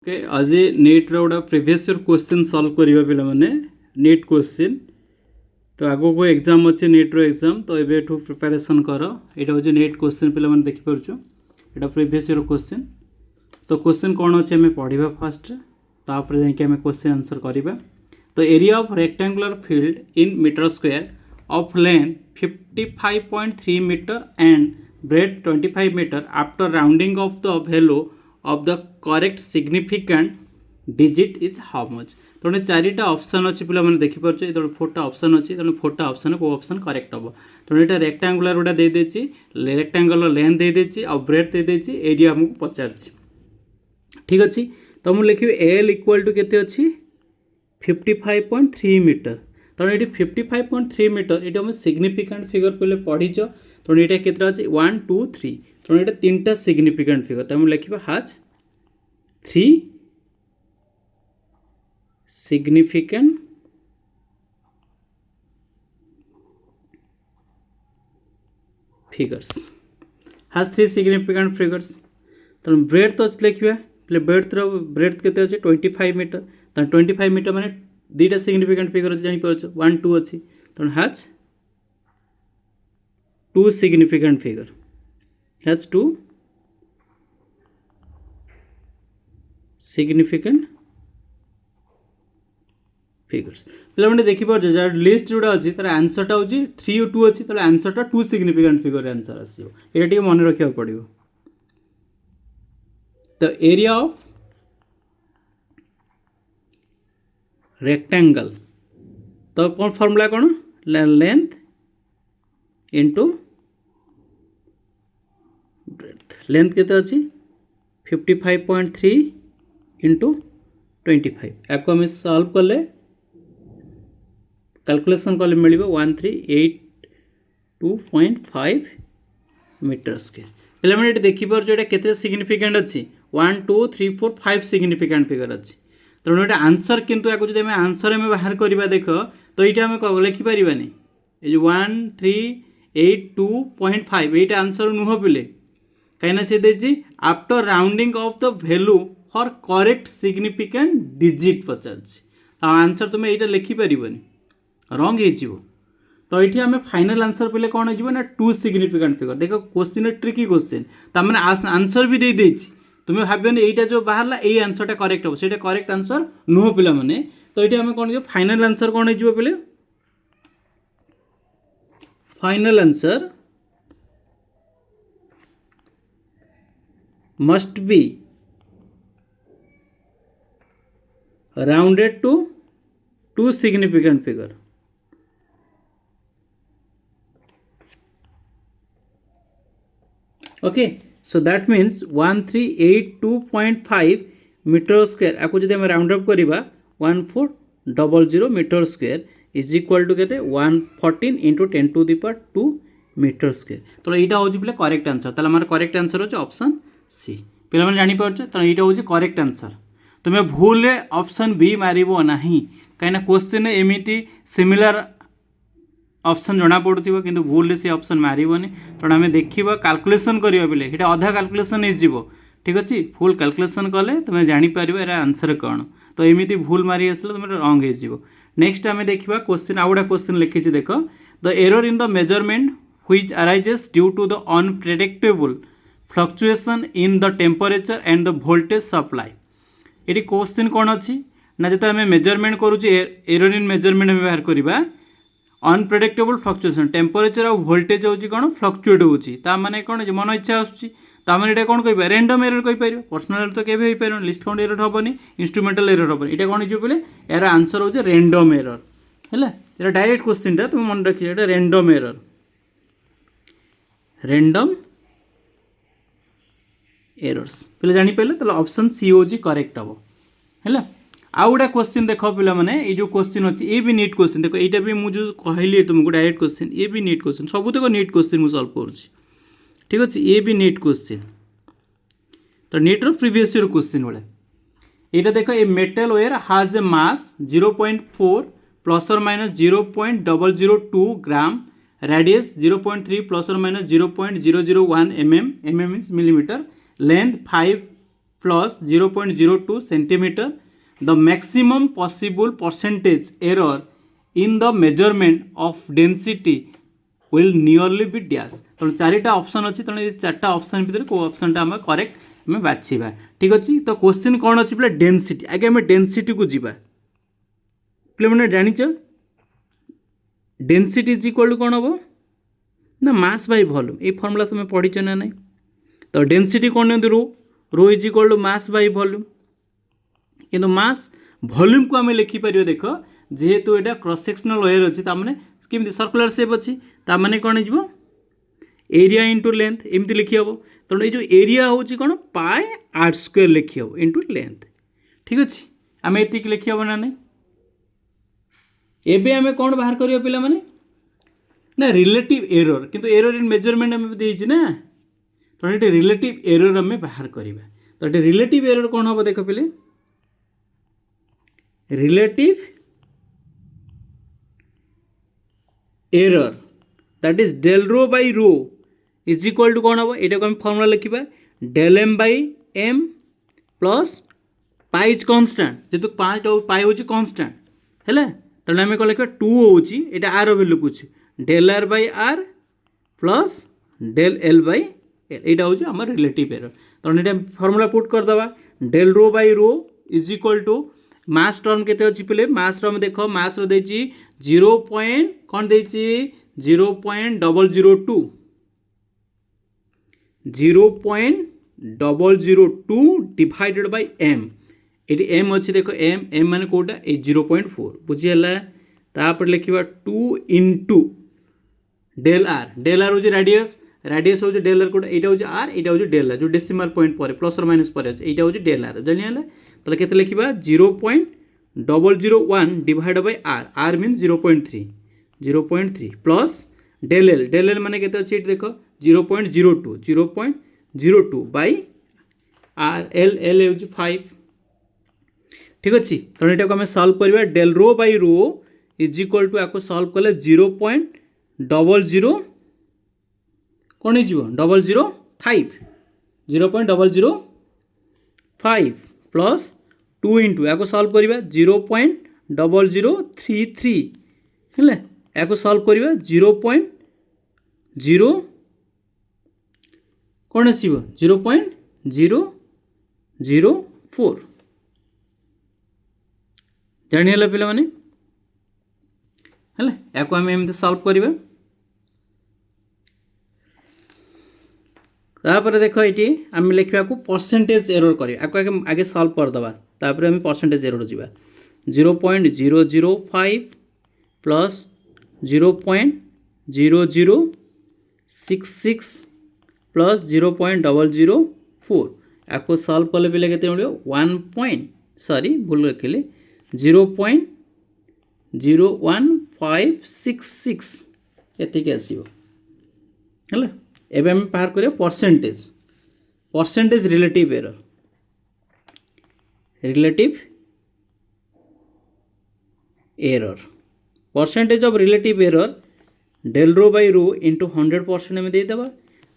Okay आज NEET रोड़ा previous year question solve करबा पिला माने नीट क्वेश्चन तो आगो को एग्जाम अच्छे नीट रो एग्जाम तो एबे ठू प्रिपरेशन कर एटा हो नीट क्वेश्चन पिला माने देखि परछु एटा प्रीवियस ईयर क्वेश्चन तो क्वेश्चन कोन अछि हमें पढिबा फर्स्ट तापर जाय कि हमें क्वेश्चन आंसर करिबा तो area of rectangular field in metre square of length 55.3 metre and breadth 25 meter after rounding of the value of the correct significant digit is how much तो चारिटा ऑप्शन अच्छी पे मैंने देखिपारे ये 4टा ऑप्शन अच्छी तो 4टा ऑप्शन को ऑप्शन करेक्ट हम तो ये रेक्टांगुलर गोटा दे देछि रेक्टांगुलर लेंथ दे देछि और ब्रेथ दे देछि एरिया हमको पचार ठीक अच्छी तो मुझे लिखी एल इक्वल टू केते अच्छी 55.3 मीटर तो ये 55.3 मीटर ये हम सिग्निफिकेंट फिगर पहले पढ़ीच तो ये केतटा अच्छे 1 2 3 तो ये 3टा सिग्निफिकेंट फिगर तो लिखा हाज 3 significant figures has 3 significant figures तो ब्रेथ तो लिखा पे ब्रेथ केते अच्छे 25 मीटर तो 25 मीटर माने 2टा सिग्निफिकेंट फिगर अच्छे जानी 1 2 अच्छी तो has 2 significant figure has 2 significant figures पे देखिए जार लिस्ट जोड़ा अच्छी तार आंसरटा हूँ 3 और 2 अच्छी तो आंसरटा 2 significant figure आंसर आसो ये मन रखा पड़ो द एरिया ऑफ रेक्टेंगल तो कौन फॉर्मूला कौन लेंथ इंटू ब्रेथ लेंथ केते अच्छी 55.3 इंटू 25 आपको हमें सॉल्व कले कैलकुलेशन कले मिल 1382.5 मीटर स्क्वायर पे ये देखिपार जो केते सिग्निफिकेंट अच्छी 1 2 3 4 5 सिग्निफिकेंट फिगर अच्छी तो ये आंसर किंतु आपको जो आंसर में बाहर करवा देख तो ये आम लिखिपारे ये 1382.5 ये आंसर नुह पिले कहीं से देखिए after rounding off the value for correct significant digit Pachar answer तुम्हें यहाँ लिखिपार रंग हो तो ये आम फाइनल आंसर पे कौन हो ना 2 सिग्निफिकेंट फिगर देख क्वेश्चन ट्रिकी क्वेश्चन तमें आंसर भी दे देछि तुम्हें भावियोनी यहाँ जो बाहर ये आंसरटा करेक्ट हम से करेक्ट आंसर नुह पिला माने तो ये आम कौन फाइनल आंसर कौन हो पे final answer must be rounded to 2 significant figure okay so that means 1382.5 metre square आपको जब राउंड अप करवा 1400 metre square is equal to केते 114 into 10 to the power 2 metre square तो यहाँ हूँ पे करेक्ट आंसर ताला हमारा करेक्ट आंसर हो ऑप्शन सी पे जापर तो यहाँ हूँ करेक्ट आंसर तुम्हें भूल ऑप्शन बी मारिबो नहीं कहीं क्वेश्चन एमती सिमिलर ऑप्शन जना पड़ो कि भूल से ऑप्शन मारिबोनी तो आम देखा कैलकुलेशन करवा पे ये अधा कैलकुलेशन हो ठीक अच्छे फुल कैलकुलेशन कले तुम्हें जापर यार आंसर कौन तो एमती भूल मारी आसले तुम रंग हो नेक्स्ट आम देखा क्वेश्चन आउ गोटे क्वेश्चन लिखी देख the error in the measurement which arises due to the unpredictable fluctuation in the temperature and the voltage supply ये क्वेश्चन कौन अच्छी ना जो आम मेजरमेंट करुचे एरर इन मेजरमेंट में बाहर करवा अनप्रेडिक्टेबल फ्लक्चुएसन टेम्परेचर और वोल्टेज होची कौन फ्लक्चुएट होची ता माने कौन मन इच्छा आसुची ता माने एटा कौन कहिबा रैंडम एरर कहि परियो पर्सनल एरर तो केबे होई परियो लिस्ट काउंट एरर हबनी इंस्ट्रूमेंटल एरर हबनी एटा कौन हो बोले यार आंसर होचे रैंडम एरर हैला एटा डायरेक्ट क्वेश्चन ता तुम मन रखि एटा रैंडम एरर्स पे जानी पारे तो ऑप्शन सी हो करेक्ट हम है आउ गोटे क्वेश्चन देख पे मैंने ये जो क्वेश्चन अच्छी ये भी नीट क्वेश्चन देख यहाँ भी मुझे कहली तुमको डायरेक्ट क्वेश्चन ये भी नीट क्वेश्चन सब तक नीट क्वेश्चन मुझे सॉल्व कर ठीक अच्छे ये भी नीट क्वेश्चन तो नीट रो प्रीवियस ईयर क्वेश्चन वाले यहाँ देख ए मेटल वेयर हाज ए मास 0.4 प्लस और माइनस 0.002 ग्राम रेडियस 0.3 प्लस और minus 0.001 mm means millimetre length 5 plus 0.02 centimeter. The maximum possible percentage error in the measurement of density will nearly be dash. तो चारिटा option अच्छी तेणु ये चार्टा ऑप्शन भितर को ऑप्शन टा हमें करेक्ट हमें बाछिबा ठीक अच्छी तो क्वेश्चन कौन अच्छी पे डेनसीटी आगे हमें डेनसीटी को जीवा पे मैंने जानिच डेनसीटी इज इक्वल टू कौन हम ना मास बाय वॉल्यूम ये फॉर्मूला तुम पढ़ी ना नहीं तो डेनसीटी कौन नहीं rho rho is equal to mass by volume किंतु मास वॉल्यूम को आम लिखिपर देख जेहेतु यहाँ क्रॉस सेक्शनल लेयर अच्छी ताने केमी सर्कुलर शेप अच्छी ताने कौन हो एरिया इंटू लेंथ एमती लिखी हम तेणु ये जो एरिया हूँ कौन पाए आर स्क्वायर लिखी हम इंटू लेंथ ठीक अच्छे आम ये लिखी हम ना नहीं एबे आम कौन बाहर करिया पिला माने ना रिलेटिव एरर किंतु एरर इन मेजरमेंट आम देइछि ना तो ये रिलेटिव एरर आम बाहर करवा तो ये रिलेटिव एरर कौन हम देख पिले relative error that is del rho by rho is equal to कौन हम यहाँ को आम फॉर्मूला लिखा del M by M plus pi is constant जेहेतु पाई हूँ कन्स्टांट है तेना आम कौन लिखा 2 होची आर भी लिखुची del R by R plus del L by L यहाँ हूँ आम रिलेटिव एरर तेणु ये फॉर्मूला पुट करदे del rho by rho is equal to mass term केते अच्छी पिले मास टर्म देख मास देछि 0 पॉइंट कौन देछि 0.002 0.002 डिवाइडेड बाय एम ये एम अच्छी देख एम एम मान कौटा 0.4 बुझीगला तापर लिखा 2 इंटू डेल आर हूँ रेडियस रेडियस हूँ डेल आर कौटा यहाँ हूँ आर यहाँ हूँ डेल आर जो डेसिमल पॉइंट पर प्लस और माइनस पर अच्छे यहाँ हूँ डेल आर जानिगला तो केते लिखा 0.001 divide by R mean 0.3 plus del L माने केते अच्छे देख 0.02 बाय आर एल हूँ 5 ठीक अच्छे तेणु यहाँ को आम सल्व करवा del rho by rho is equal to आपको सल्व कले 0.00 कौन हो 0.005 प्लस 2 इंटू या सल्व करवा 0.0033 है या सल्व करवा 0.0 कौन आसो 0.004 जानिगला पिला माने है या आम एमती सल्व करवा तापर देख ये आम लिखा को परसेंटेज एरर कर आगे सल्व करदे तापर आम परसेंटेज एरर जावा 0.005 प्लस 0.0066 प्लस 0.004 आपको सल्व कले पे के 1 पॉइंट सॉरी भूल रखिले 0.01566 एतिक आसीबो है एबे हम बाहर करिया percentage relative error percentage of relative error del rho by rho into 100% में देदेबा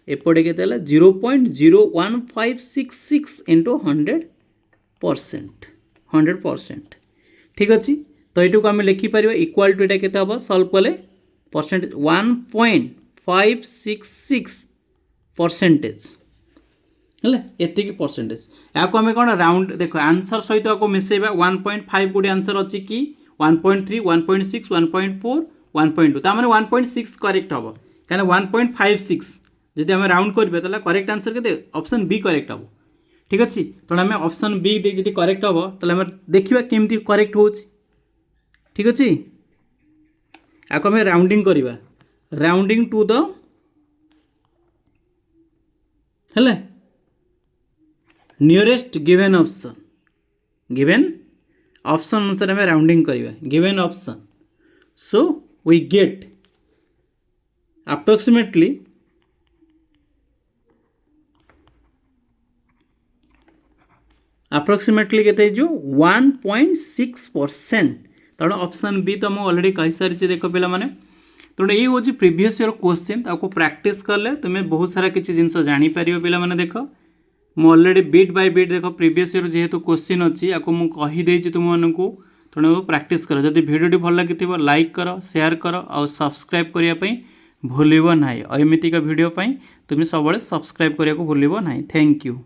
एपटे के 0.01566 इंटू 100% ठीक अच्छे तो ये को आम लिखिपर इक्वाल टू ये के सल्व कले परसेंटेज 1.566% है एति परसेंटेज या आम कौन राउंड देख आंसर सहित आपको मिसेबा 1.5 गोटे आंसर अच्छी कि 1.3 1.6 1.4 1.2 तार 1.6 करेक्ट हम कहीं 1.56 जब आम राउंड करें करेक्ट आंसर के ऑप्शन बी करेक्ट हम ठीक अच्छे तेणु आम ऑप्शन बी जी करेक्ट हम तो देखा केमती करेक्ट हो ठीक अच्छे या आम राउंडिंग करवा राउंडिंग टू द है नियरेस्ट गिवेन ऑप्शन अनुसार आम राउंडिंग करवा given option so we get approximately केते जो 1.6% तेणु ऑप्शन बी तो मुझे ऑलरेडी कही सारी देख पे मैंने तेणु ये हूँ प्रीवियस ईयर क्वेश्चन आपको प्रैक्टिस कले तुम्हें बहुत सारा किसी जिनस जापर पे मैंने देख मु ऑलरेडी बिट बाय बिट देख प्रीवियस ईयर जेहेतु क्वेश्चन अच्छी या कहीदे तुमको तेणु प्रैक्टिस कर जदि वीडियो भल लगी लाइक कर शेयर कर और सब्सक्राइब करने भूल ना एमतीका वीडियो तुम्हें सब सब्सक्राइब करने को भूल ना। Thank you.